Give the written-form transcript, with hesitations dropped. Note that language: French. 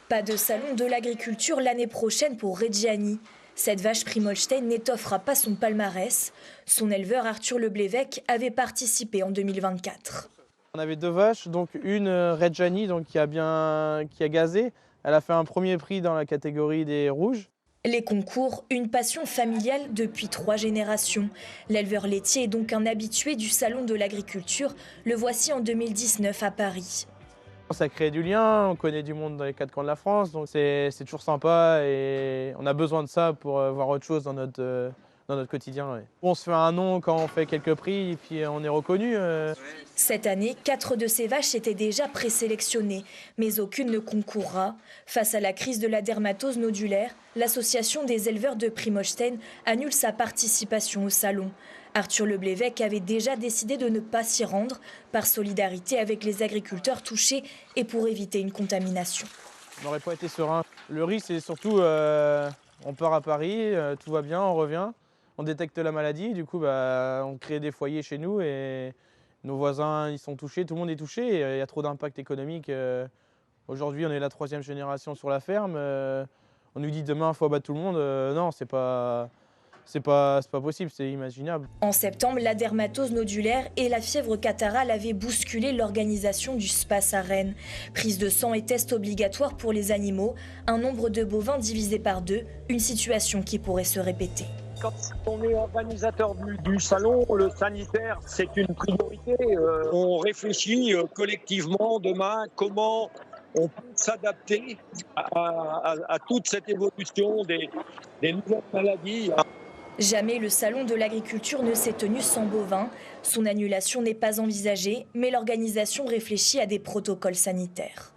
Pas de salon de l'agriculture l'année prochaine pour Reggiani. Cette vache Primolstein n'étoffera pas son palmarès. Son éleveur Arthur Leblévec avait participé en 2024. On avait deux vaches, donc une Reggiani qui a gazé. Elle a fait un premier prix dans la catégorie des rouges. Les concours, une passion familiale depuis 3 générations. L'éleveur laitier est donc un habitué du salon de l'agriculture. Le voici en 2019 à Paris. Ça crée du lien, on connaît du monde dans les 4 coins de la France, donc c'est toujours sympa et on a besoin de ça pour voir autre chose dans notre quotidien. Ouais. On se fait un nom quand on fait quelques prix et puis on est reconnu. Cette année, 4 de ces vaches étaient déjà présélectionnées, mais aucune ne concourra. Face à la crise de la dermatose nodulaire, l'association des éleveurs de Primolstein annule sa participation au salon. Arthur Leblévec avait déjà décidé de ne pas s'y rendre, par solidarité avec les agriculteurs touchés et pour éviter une contamination. On n'aurait pas été serein. Le risque, c'est surtout, on part à Paris, tout va bien, on revient, on détecte la maladie, du coup, on crée des foyers chez nous et nos voisins ils sont touchés, tout le monde est touché, et il y a trop d'impact économique. Aujourd'hui, on est la 3e génération sur la ferme. On nous dit demain, il faut abattre tout le monde. Non, c'est pas possible, c'est imaginable. En septembre, la dermatose nodulaire et la fièvre catarrhale avaient bousculé l'organisation du SPAS à Rennes. Prise de sang et tests obligatoires pour les animaux, un nombre de bovins divisé par 2, une situation qui pourrait se répéter. Quand on est organisateur du salon, le sanitaire, c'est une priorité. On réfléchit collectivement demain comment on peut s'adapter à toute cette évolution des nouvelles maladies. Jamais le salon de l'agriculture ne s'est tenu sans bovins. Son annulation n'est pas envisagée, mais l'organisation réfléchit à des protocoles sanitaires.